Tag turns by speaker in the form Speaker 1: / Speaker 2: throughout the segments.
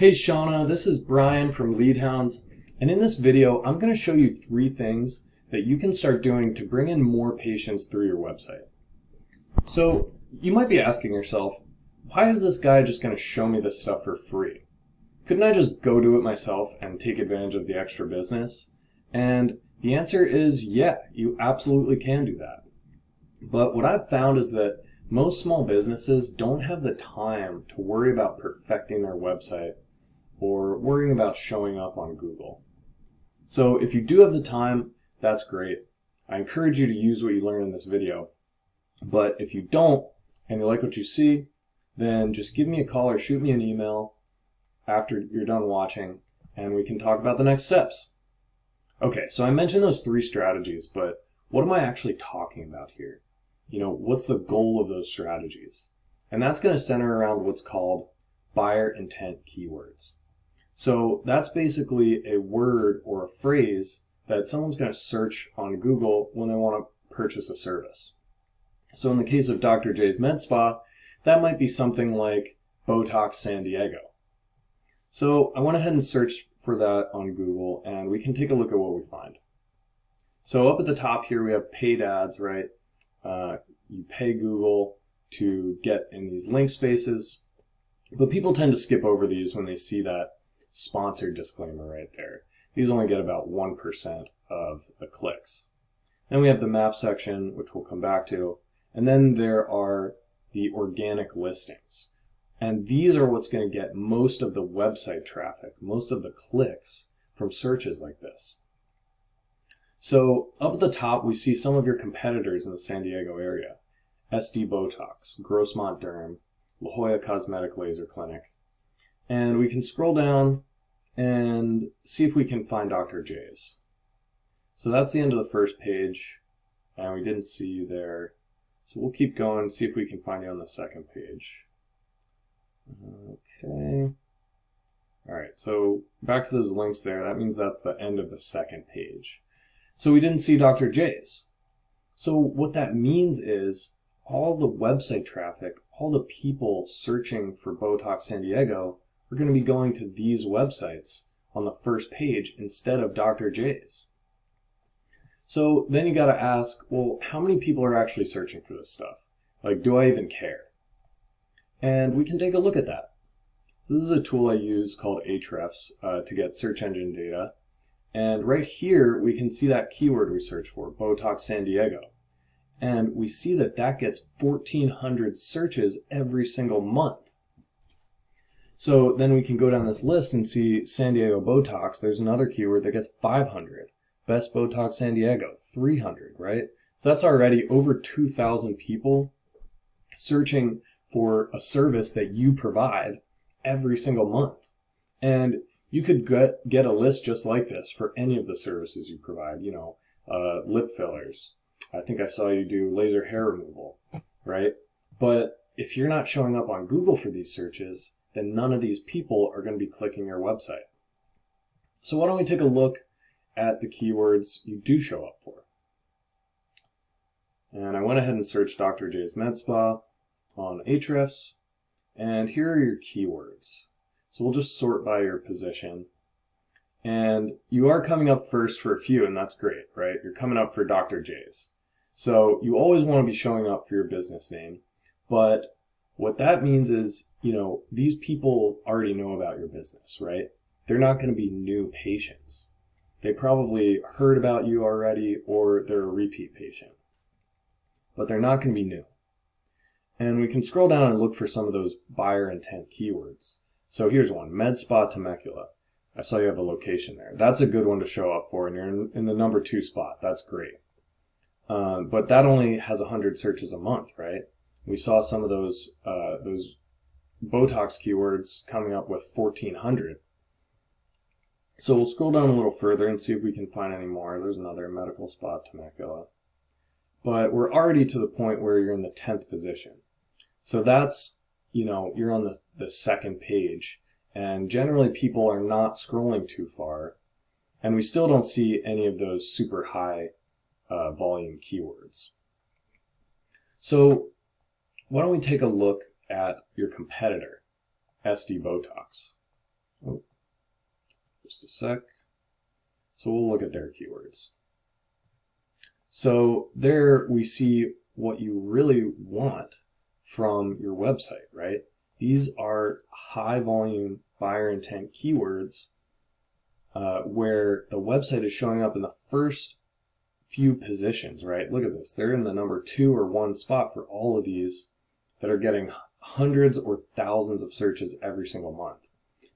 Speaker 1: Hey Shauna, this is Brian from Leadhounds, and in this video I'm going to show you 3 things that you can start doing to bring in more patients through your website. So you might be asking yourself, why is this guy just going to show me this stuff for free? Couldn't I just go do it myself and take advantage of the extra business? And the answer is yeah, you absolutely can do that. But what I've found is that most small businesses don't have the time to worry about perfecting their website or worrying about showing up on Google. So if you do have the time, that's great. I encourage you to use what you learn in this video. But if you don't, and you like what you see, then just give me a call or shoot me an email after you're done watching, and we can talk about the next steps. Okay, so I mentioned those 3 strategies, but what am I actually talking about here? What's the goal of those strategies? And that's going to center around what's called buyer intent keywords. So that's basically a word or a phrase that someone's going to search on Google when they want to purchase a service. So in the case of Dr. J's Med Spa, that might be something like Botox San Diego. So I went ahead and searched for that on Google, and we can take a look at what we find. So up at the top here we have paid ads, right? You pay Google to get in these link spaces, but people tend to skip over these when they see that sponsored disclaimer right there. These only get about 1% of the clicks. Then we have the map section, which we'll come back to, and then there are the organic listings. And these are what's going to get most of the website traffic, most of the clicks from searches like this. So up at the top, we see some of your competitors in the San Diego area. SD Botox, Grossmont Derm, La Jolla Cosmetic Laser Clinic. And we can scroll down and see if we can find Dr. J's. So that's the end of the first page, and we didn't see you there. So we'll keep going and see if we can find you on the second page. Okay. All right, so back to those links there. That means that's the end of the second page. So we didn't see Dr. J's. So what that means is all the website traffic, all the people searching for Botox San Diego are going to be going to these websites on the first page instead of Dr. J's. So then you got to ask, well, how many people are actually searching for this stuff? Like, do I even care? And we can take a look at that. So this is a tool I use called Ahrefs to get search engine data. And right here, we can see that keyword we searched for, Botox San Diego. And we see that that gets 1,400 searches every single month. So then we can go down this list and see San Diego Botox. There's another keyword that gets 500. Best Botox San Diego, 300, right? So that's already over 2,000 people searching for a service that you provide every single month. And you could get a list just like this for any of the services you provide, lip fillers. I think I saw you do laser hair removal, right? But if you're not showing up on Google for these searches, then none of these people are going to be clicking your website. So why don't we take a look at the keywords you do show up for. And I went ahead and searched Dr. J's Med Spa on Ahrefs, and here are your keywords. So we'll just sort by your position. And you are coming up first for a few, and that's great, right? You're coming up for Dr. J's. So you always want to be showing up for your business name. But what that means is, these people already know about your business, right? They're not going to be new patients. They probably heard about you already, or they're a repeat patient. But they're not going to be new. And we can scroll down and look for some of those buyer intent keywords. So here's one, Med Spa Temecula. I saw you have a location there. That's a good one to show up for, and you're in the number 2 spot. That's great. But that only has 100 searches a month, right? We saw some of those Botox keywords coming up with 1,400. So we'll scroll down a little further and see if we can find any more. There's another Medical Spa Temecula. But we're already to the point where you're in the 10th position. So that's, you're on the second page. And generally people are not scrolling too far. And we still don't see any of those super high volume keywords. So why don't we take a look at your competitor, SD Botox. just a sec. So we'll look at their keywords. So there we see what you really want from your website, right? These are high volume buyer intent keywords where the website is showing up in the first few positions, right? Look at this. They're in the number 2 or 1 spot for all of these that are getting hundreds or thousands of searches every single month.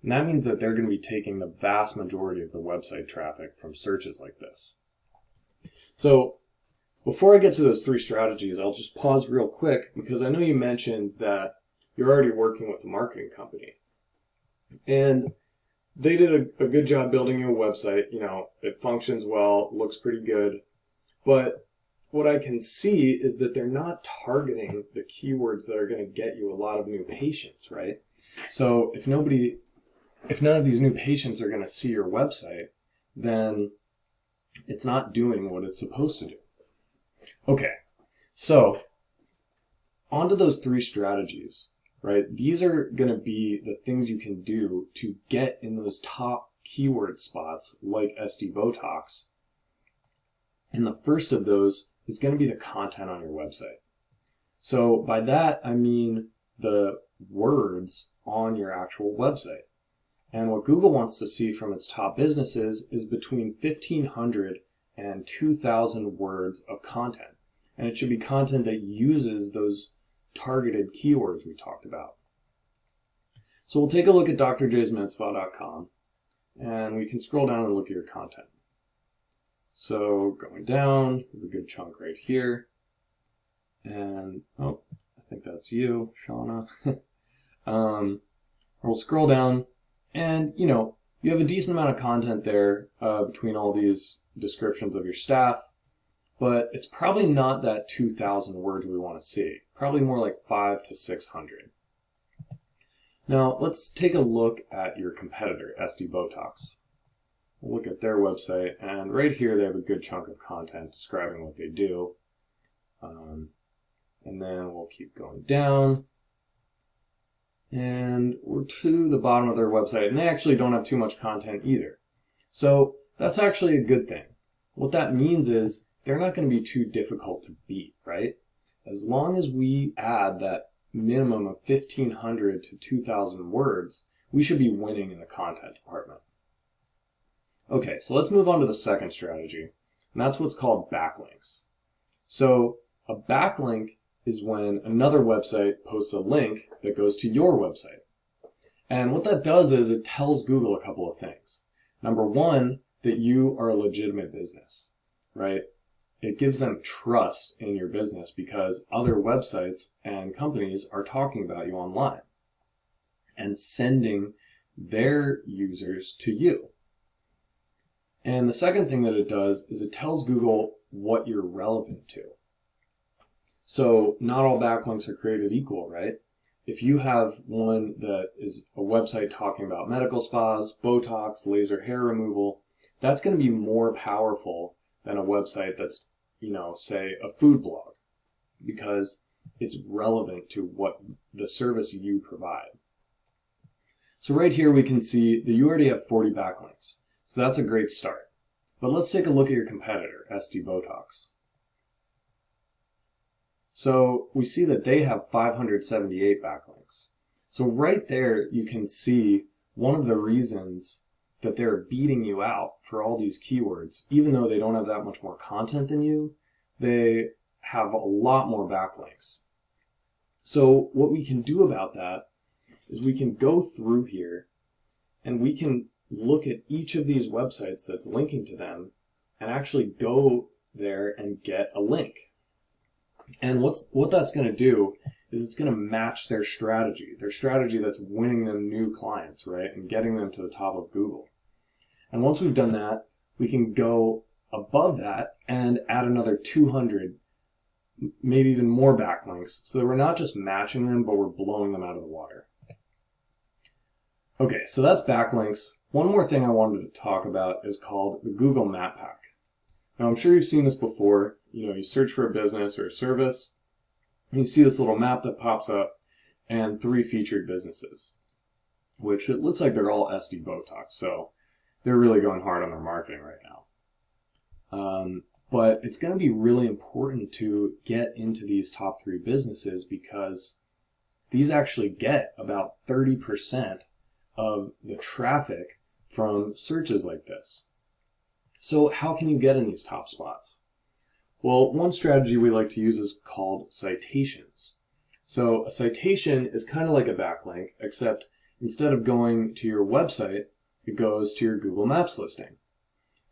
Speaker 1: And that means that they're going to be taking the vast majority of the website traffic from searches like this. So before I get to those 3 strategies, I'll just pause real quick because I know you mentioned that you're already working with a marketing company. And they did a good job building you a website. You know, it functions well, looks pretty good. But what I can see is that they're not targeting the keywords that are going to get you a lot of new patients, right? So if none of these new patients are going to see your website, then it's not doing what it's supposed to do. Okay, so onto those 3 strategies, right? These are going to be the things you can do to get in those top keyword spots like SD Botox. And the first of those is going to be the content on your website. So by that, I mean the words on your actual website. And what Google wants to see from its top businesses is between 1,500 and 2,000 words of content. And it should be content that uses those targeted keywords we talked about. So we'll take a look at drjsmedspa.com and we can scroll down and look at your content. So going down, we have a good chunk right here. And, oh, I think that's you, Shauna. We'll scroll down and, you know, you have a decent amount of content there between all these descriptions of your staff, but it's probably not that 2,000 words we want to see. Probably more like 500 to 600. Now, let's take a look at your competitor, SD Botox. We'll look at their website, and right here they have a good chunk of content describing what they do. And then we'll keep going down. And we're to the bottom of their website, and they actually don't have too much content either. So that's actually a good thing. What that means is they're not going to be too difficult to beat, right? As long as we add that minimum of 1,500 to 2,000 words, we should be winning in the content department. Okay, so let's move on to the second strategy, and that's what's called backlinks. So a backlink is when another website posts a link that goes to your website. And what that does is it tells Google a couple of things. Number one, that you are a legitimate business, right? It gives them trust in your business because other websites and companies are talking about you online and sending their users to you. And the second thing that it does is it tells Google what you're relevant to. So not all backlinks are created equal, right? If you have one that is a website talking about medical spas, Botox, laser hair removal, that's going to be more powerful than a website that's, you know, say a food blog, because it's relevant to what the service you provide. So right here we can see that you already have 40 backlinks. So that's a great start. But let's take a look at your competitor, SD Botox. So we see that they have 578 backlinks. So right there you can see one of the reasons that they're beating you out for all these keywords. Even though they don't have that much more content than you, they have a lot more backlinks. So what we can do about that is we can go through here and we can look at each of these websites that's linking to them and actually go there and get a link. And what that's going to do is it's going to match their strategy that's winning them new clients, right, and getting them to the top of Google. And once we've done that, we can go above that and add another 200, maybe even more backlinks, so that we're not just matching them, but we're blowing them out of the water. Okay, so that's backlinks. One more thing I wanted to talk about is called the Google Map Pack. Now, I'm sure you've seen this before. You know, you search for a business or a service, and you see this little map that pops up and 3 featured businesses, which it looks like they're all SD Botox. So they're really going hard on their marketing right now. But it's going to be really important to get into these top 3 businesses because these actually get about 30% of the traffic from searches like this. So how can you get in these top spots? Well, one strategy we like to use is called citations. So a citation is kind of like a backlink, except instead of going to your website, it goes to your Google Maps listing.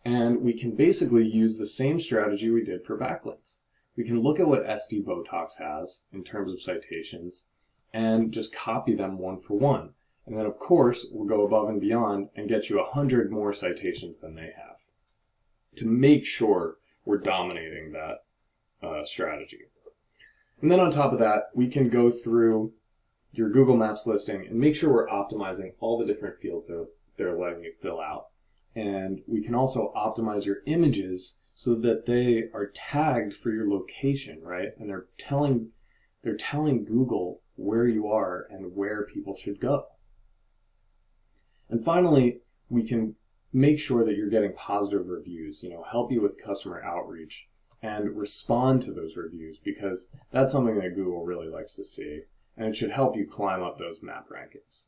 Speaker 1: And we can basically use the same strategy we did for backlinks. We can look at what SD Botox has in terms of citations and just copy them one for one. And then of course, we'll go above and beyond and get you 100 more citations than they have to make sure we're dominating that strategy. And then on top of that, we can go through your Google Maps listing and make sure we're optimizing all the different fields they're letting you fill out. And we can also optimize your images so that they are tagged for your location, right? And they're telling Google where you are and where people should go. And finally, we can make sure that you're getting positive reviews, help you with customer outreach and respond to those reviews because that's something that Google really likes to see. And it should help you climb up those map rankings.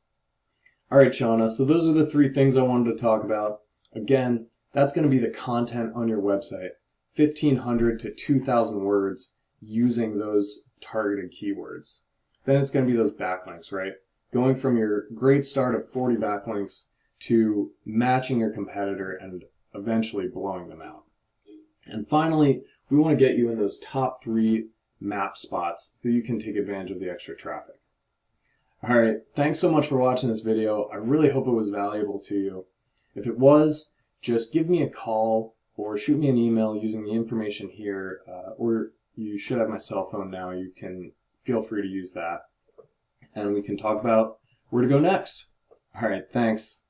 Speaker 1: All right, Shauna, so those are the 3 things I wanted to talk about. Again, that's going to be the content on your website, 1,500 to 2,000 words using those targeted keywords. Then it's going to be those backlinks, right? Going from your great start of 40 backlinks to matching your competitor and eventually blowing them out. And finally, we want to get you in those top 3 map spots so you can take advantage of the extra traffic. All right, thanks so much for watching this video. I really hope it was valuable to you. If it was, just give me a call or shoot me an email using the information here, or you should have my cell phone now. You can feel free to use that, and we can talk about where to go next. All right, thanks.